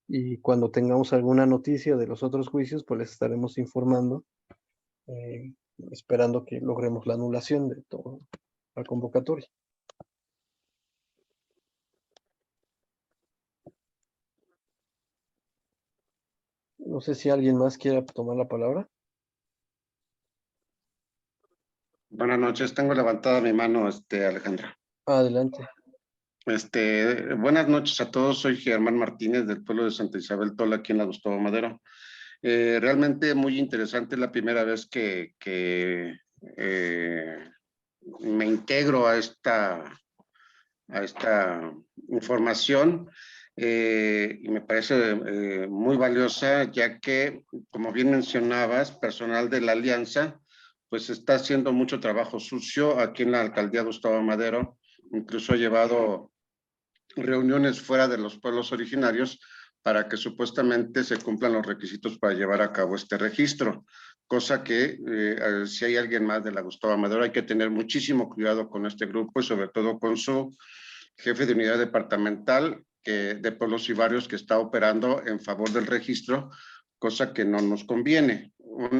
Y cuando tengamos alguna noticia de los otros juicios, pues les estaremos informando, esperando que logremos la anulación de toda la convocatoria. No sé si alguien más quiera tomar la palabra. Buenas noches, tengo levantada mi mano, Alejandra. Adelante. Buenas noches a todos, soy Germán Martínez del pueblo de Santa Isabel Tola, aquí en la Gustavo Madero. Realmente muy interesante, la primera vez que me integro a esta información y me parece muy valiosa, ya que, como bien mencionabas, personal de la Alianza, pues está haciendo mucho trabajo sucio aquí en la alcaldía Gustavo Madero, incluso ha llevado reuniones fuera de los pueblos originarios para que supuestamente se cumplan los requisitos para llevar a cabo este registro, cosa que si hay alguien más de la Gustavo Amadero, hay que tener muchísimo cuidado con este grupo y sobre todo con su jefe de unidad departamental de pueblos y barrios que está operando en favor del registro, cosa que no nos conviene.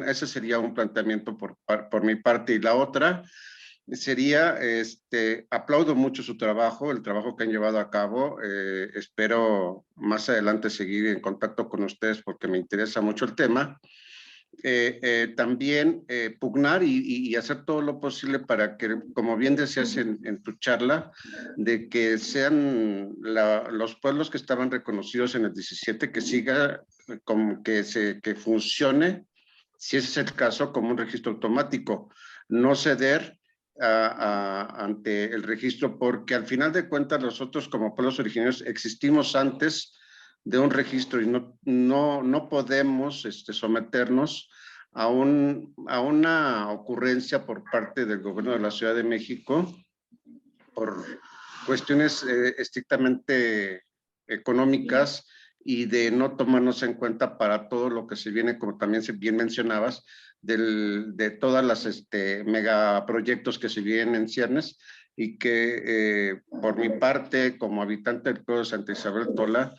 Ese sería un planteamiento por mi parte. Y la otra sería, aplaudo mucho su trabajo, el trabajo que han llevado a cabo. Espero más adelante seguir en contacto con ustedes porque me interesa mucho el tema. También pugnar y hacer todo lo posible para que, como bien decías en tu charla, de que sean los pueblos que estaban reconocidos en el 17, que siga, como que funcione, si ese es el caso, como un registro automático, no ceder ante el registro, porque al final de cuentas nosotros como pueblos originarios existimos antes de un registro y no podemos someternos a una ocurrencia por parte del gobierno de la Ciudad de México por cuestiones estrictamente económicas y de no tomarnos en cuenta para todo lo que se viene, como también bien mencionabas, de todas las megaproyectos que se vienen en ciernes, y que por mi parte, como habitante del pueblo de Santa Isabel Tola,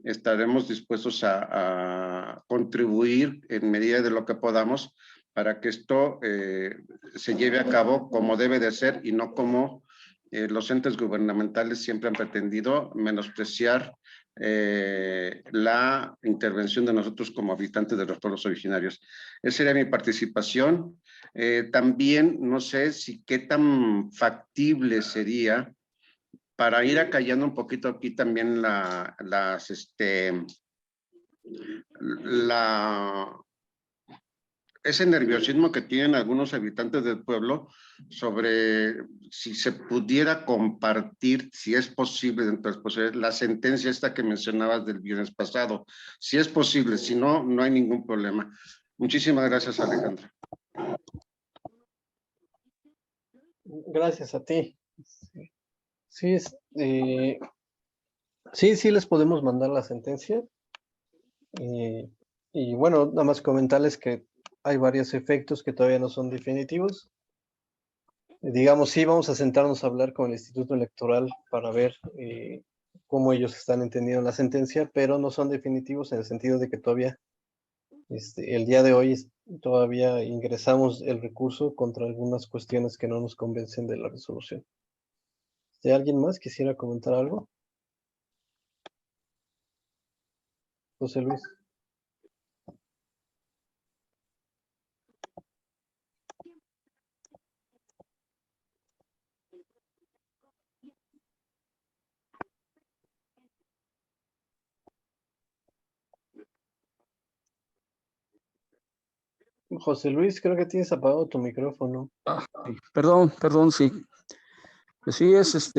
estaremos dispuestos a contribuir en medida de lo que podamos para que esto se lleve a cabo como debe de ser y no como los entes gubernamentales siempre han pretendido menospreciar la intervención de nosotros como habitantes de los pueblos originarios. Esa sería mi participación. También no sé si qué tan factible sería para ir acallando un poquito aquí también ese nerviosismo que tienen algunos habitantes del pueblo sobre si se pudiera compartir, si es posible dentro de las posibilidades, la sentencia esta que mencionabas del viernes pasado. Si es posible, si no, no hay ningún problema. Muchísimas gracias, Alejandra. Gracias a ti. Sí, sí les podemos mandar la sentencia. Y bueno, nada más comentarles que hay varios efectos que todavía no son definitivos. Digamos, sí, vamos a sentarnos a hablar con el Instituto Electoral para ver cómo ellos están entendiendo la sentencia, pero no son definitivos en el sentido de que todavía, el día de hoy, todavía ingresamos el recurso contra algunas cuestiones que no nos convencen de la resolución. ¿Si alguien más quisiera comentar algo? José Luis. José Luis, creo que tienes apagado tu micrófono. Sí, perdón, sí. Pues sí, es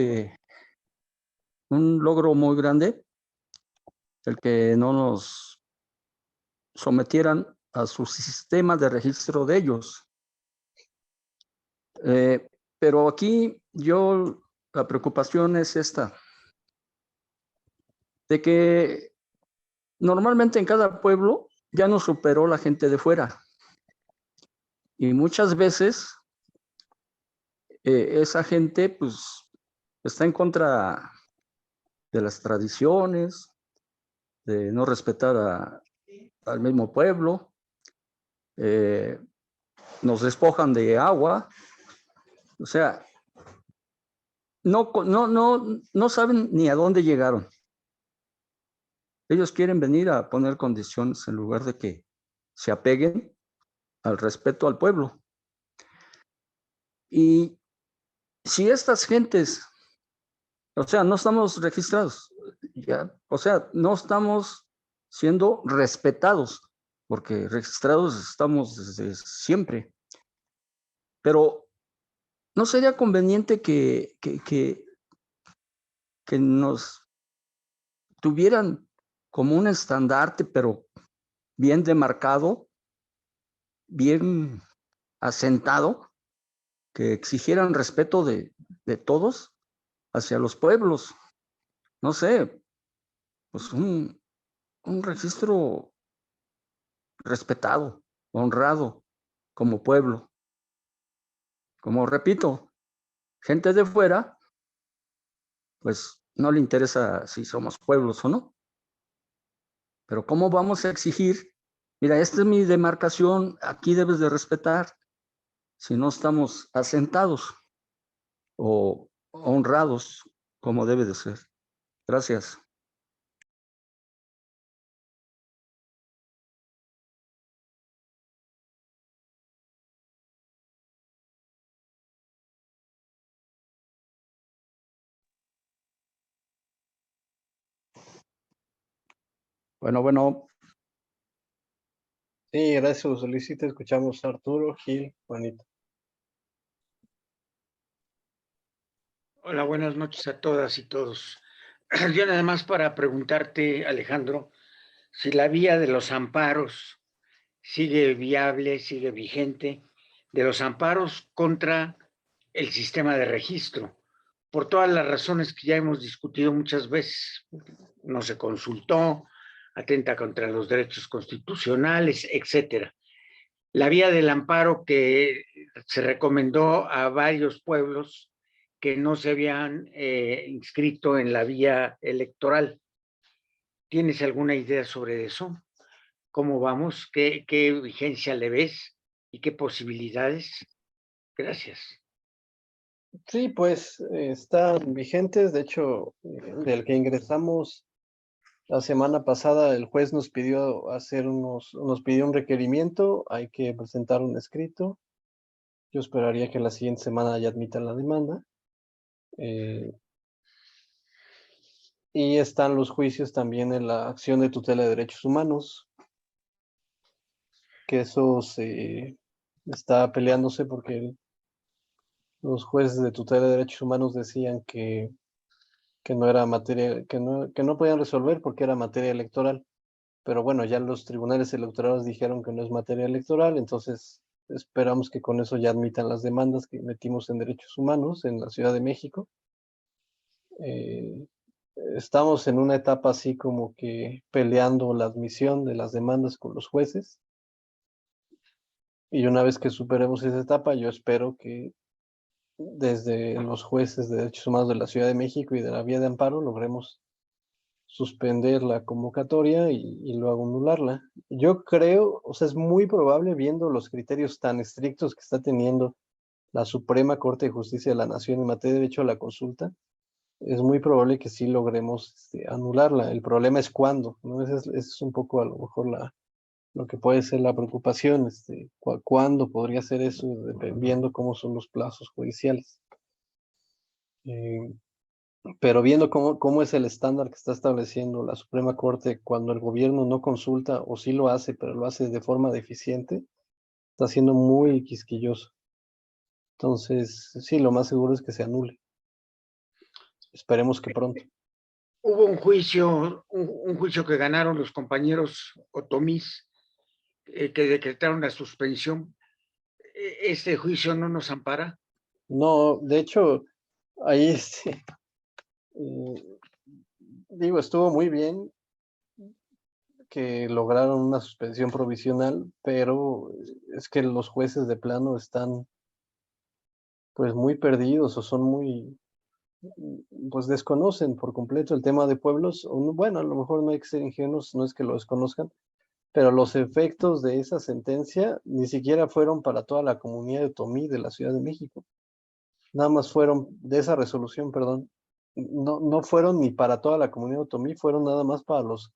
un logro muy grande el que no nos sometieran a su sistema de registro de ellos. Pero aquí la preocupación es esta, de que normalmente en cada pueblo ya nos superó la gente de fuera. Y muchas veces esa gente pues está en contra de las tradiciones, de no respetar al mismo pueblo, nos despojan de agua, o sea, no saben ni a dónde llegaron. Ellos quieren venir a poner condiciones en lugar de que se apeguen al respeto al pueblo. Y si estas gentes, o sea, no estamos registrados, ya, o sea, no estamos siendo respetados, porque registrados estamos desde siempre. Pero ¿no sería conveniente que nos tuvieran como un estandarte, pero bien demarcado, bien asentado, que exigieran respeto de todos hacia los pueblos? No sé, pues un un registro respetado, honrado como pueblo. Como repito, gente de fuera, pues no le interesa si somos pueblos o no. Pero ¿cómo vamos a exigir? Mira, esta es mi demarcación, aquí debes de respetar si no estamos asentados o honrados como debe de ser. Gracias. Bueno. Sí, gracias, José Luis. Sí te escuchamos, Arturo, Gil, Juanito. Hola, buenas noches a todas y todos. Yo nada más para preguntarte, Alejandro, si la vía de los amparos sigue viable, sigue vigente, de los amparos contra el sistema de registro, por todas las razones que ya hemos discutido muchas veces. No se consultó, atenta contra los derechos constitucionales, etcétera. La vía del amparo que se recomendó a varios pueblos que no se habían inscrito en la vía electoral. ¿Tienes alguna idea sobre eso? ¿Cómo vamos? ¿Qué vigencia le ves? ¿Y qué posibilidades? Gracias. Sí, pues están vigentes. De hecho, del que ingresamos la semana pasada, el juez nos pidió nos pidió un requerimiento. Hay que presentar un escrito. Yo esperaría que la siguiente semana ya admitan la demanda. Y están los juicios también en la acción de tutela de derechos humanos, que eso está peleándose porque los jueces de tutela de derechos humanos decían que no era materia, que no podían resolver porque era materia electoral. Pero bueno, ya los tribunales electorales dijeron que no es materia electoral, entonces esperamos que con eso ya admitan las demandas que metimos en derechos humanos en la Ciudad de México. Estamos en una etapa así como que peleando la admisión de las demandas con los jueces. Y una vez que superemos esa etapa, yo espero que desde los jueces de derechos humanos de la Ciudad de México y de la vía de amparo logremos suspender la convocatoria y luego anularla. Yo creo, o sea, es muy probable, viendo los criterios tan estrictos que está teniendo la Suprema Corte de Justicia de la Nación en materia de derecho a la consulta, es muy probable que sí logremos anularla. El problema es cuándo, ¿no? Ese es un poco a lo mejor lo que puede ser la preocupación, cuándo podría ser eso, dependiendo cómo son los plazos judiciales. Pero viendo cómo es el estándar que está estableciendo la Suprema Corte cuando el gobierno no consulta, o sí lo hace, pero lo hace de forma deficiente, está siendo muy quisquilloso. Entonces, sí, lo más seguro es que se anule. Esperemos que pronto. Hubo un juicio que ganaron los compañeros otomís que decretaron la suspensión. ¿Este juicio no nos ampara? No, de hecho, ahí digo, estuvo muy bien que lograron una suspensión provisional, pero es que los jueces de plano están pues muy perdidos o son pues desconocen por completo el tema de pueblos. Bueno, a lo mejor no hay que ser ingenuos, no es que lo desconozcan, pero los efectos de esa sentencia ni siquiera fueron para toda la comunidad de otomí de la Ciudad de México. Nada más fueron, de esa resolución, perdón, no fueron ni para toda la comunidad de otomí, fueron nada más para los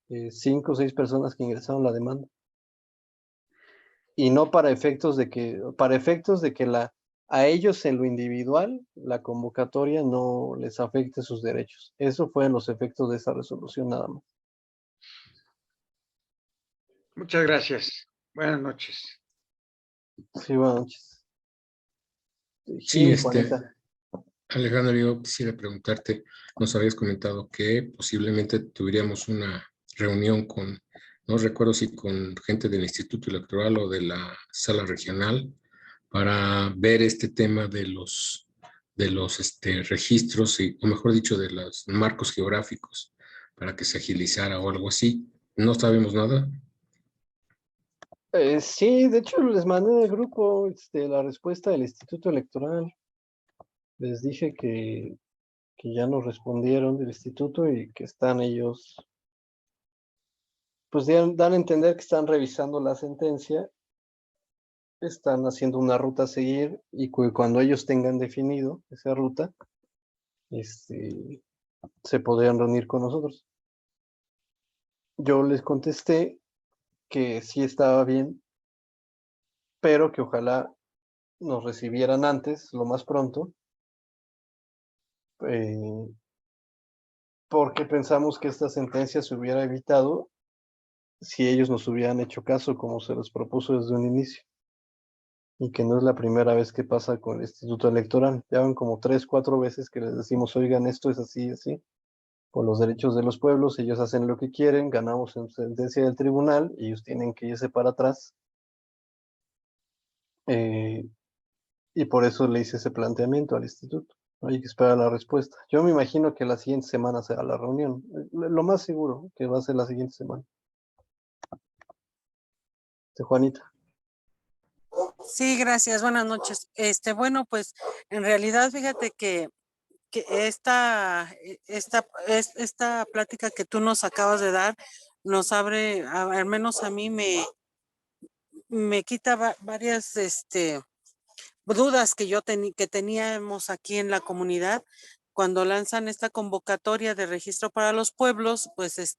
5 o 6 personas que ingresaron la demanda. Y no para efectos de que a ellos en lo individual la convocatoria no les afecte sus derechos. Eso fueron los efectos de esa resolución nada más. Muchas gracias. Buenas noches. Sí, buenas noches. Sí, Juanita. Alejandro, yo quisiera preguntarte, nos habías comentado que posiblemente tuviéramos una reunión no recuerdo si con gente del Instituto Electoral o de la Sala Regional, para ver este tema de los registros, o mejor dicho, de los marcos geográficos, para que se agilizara o algo así. No sabemos nada. Sí, de hecho les mandé en el grupo la respuesta del Instituto Electoral. Les dije que ya nos respondieron del instituto y que están ellos, pues dan a entender que están revisando la sentencia, están haciendo una ruta a seguir y cuando ellos tengan definido esa ruta, se podrían reunir con nosotros. Yo les contesté que sí estaba bien, pero que ojalá nos recibieran antes, lo más pronto, porque pensamos que esta sentencia se hubiera evitado si ellos nos hubieran hecho caso como se les propuso desde un inicio. Y que no es la primera vez que pasa con el Instituto Electoral. Ya van como 3, 4 veces que les decimos, oigan, esto es así, así. Con los derechos de los pueblos, ellos hacen lo que quieren, ganamos en sentencia del tribunal, y ellos tienen que irse para atrás. Y por eso le hice ese planteamiento al instituto. Hay que esperar la respuesta. Yo me imagino que la siguiente semana será la reunión. Lo más seguro que va a ser la siguiente semana. Juanita. Sí, gracias. Buenas noches. Bueno, pues en realidad fíjate que esta plática que tú nos acabas de dar nos abre, al menos a mí me quita varias dudas que teníamos aquí en la comunidad. Cuando lanzan esta convocatoria de registro para los pueblos, pues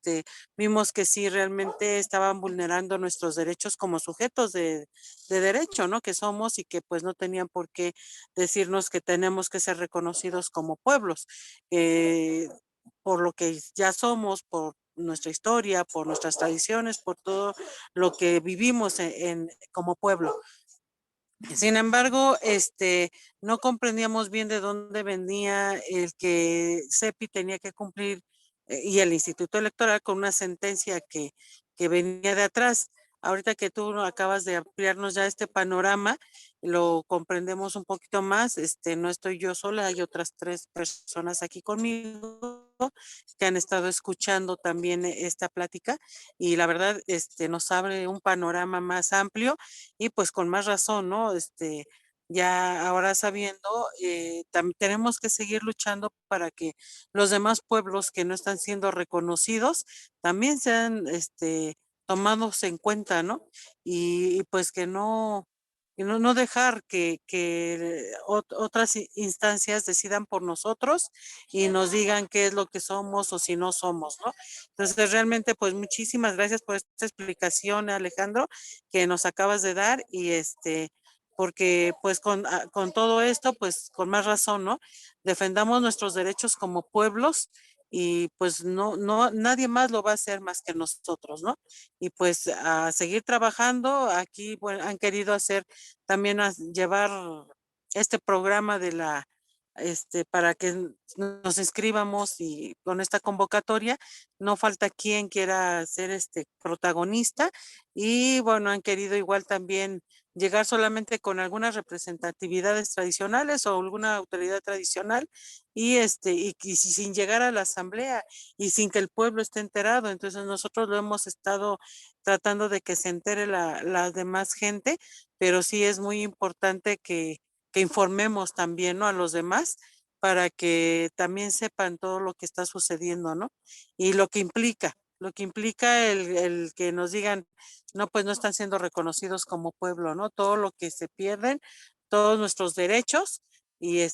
vimos que sí realmente estaban vulnerando nuestros derechos como sujetos de derecho, ¿no? Que somos, y que pues no tenían por qué decirnos que tenemos que ser reconocidos como pueblos, por lo que ya somos, por nuestra historia, por nuestras tradiciones, por todo lo que vivimos como pueblo. Sin embargo, no comprendíamos bien de dónde venía el que CEPI tenía que cumplir, y el Instituto Electoral, con una sentencia que venía de atrás. Ahorita que tú acabas de ampliarnos ya este panorama, lo comprendemos un poquito más. No estoy yo sola, hay otras 3 personas aquí conmigo que han estado escuchando también esta plática, y la verdad, nos abre un panorama más amplio, y pues con más razón, ¿no? Ya ahora sabiendo, tenemos que seguir luchando para que los demás pueblos que no están siendo reconocidos también sean tomados en cuenta, ¿no? Y pues no dejar que otras instancias decidan por nosotros y nos digan qué es lo que somos o si no somos, ¿no? Entonces, realmente, pues muchísimas gracias por esta explicación, Alejandro, que nos acabas de dar, y porque pues con todo esto, pues con más razón, ¿no? Defendamos nuestros derechos como pueblos, y pues nadie más lo va a hacer más que nosotros, ¿no? Y pues a seguir trabajando. Aquí, bueno, han querido hacer también llevar este programa para que nos inscribamos, y con esta convocatoria no falta quien quiera ser protagonista. Y bueno, han querido igual también llegar solamente con algunas representatividades tradicionales o alguna autoridad tradicional, y sin llegar a la asamblea y sin que el pueblo esté enterado. Entonces nosotros lo hemos estado tratando de que se entere la demás gente, pero sí es muy importante que informemos también, ¿no?, a los demás, para que también sepan todo lo que está sucediendo, ¿no? Y lo que implica el que nos digan, no, pues no están siendo reconocidos como pueblo, ¿no? Todo lo que se pierden, todos nuestros derechos, y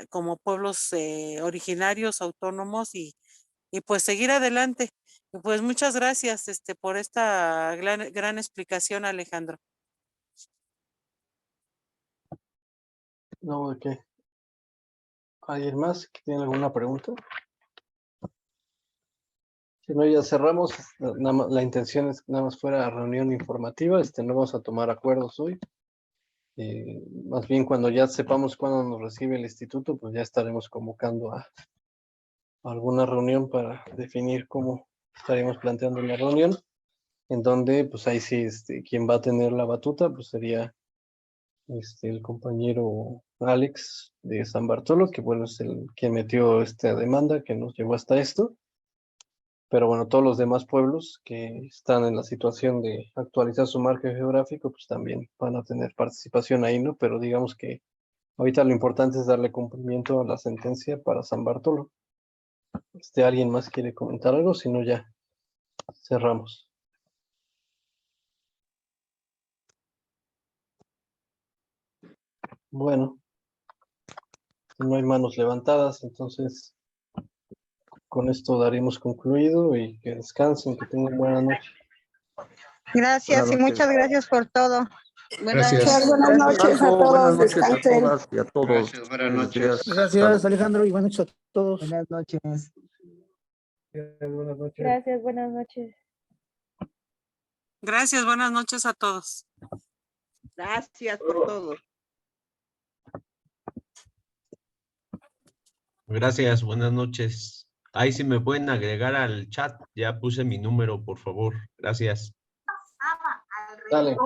como pueblos originarios, autónomos, y pues seguir adelante. Y pues muchas gracias por esta gran explicación, Alejandro. No, ¿de qué? ¿Alguien más que tiene alguna pregunta? Si no, ya cerramos. La intención es que nada más fuera reunión informativa. No vamos a tomar acuerdos hoy. Más bien, cuando ya sepamos cuándo nos recibe el instituto, pues ya estaremos convocando a alguna reunión para definir cómo estaremos planteando la reunión, en donde pues ahí sí quien va a tener la batuta pues sería el compañero Alex de San Bartolo, que bueno, es el que metió esta demanda que nos llevó hasta esto. Pero bueno, todos los demás pueblos que están en la situación de actualizar su marco geográfico, pues también van a tener participación ahí, ¿no? Pero digamos que ahorita lo importante es darle cumplimiento a la sentencia para San Bartolo. ¿Alguien más quiere comentar algo? Si no, ya cerramos. Bueno, si no hay manos levantadas, entonces con esto daremos concluido y que descansen, que tengan buena noche. Gracias Buenas y noches. muchas gracias por todo. Gracias. Buenas noches a Alejandro, todos. buenas noches a Descansen. todas y a todos. Gracias, buenas Buenos días. noches. Gracias, Alejandro, y buenas noches a todos. Buenas noches. Buenas noches. Gracias, buenas noches. Gracias, buenas noches a todos. Gracias por todo. Gracias, buenas noches. Ahí sí me pueden agregar al chat. Ya puse mi número, por favor. Gracias. Dale.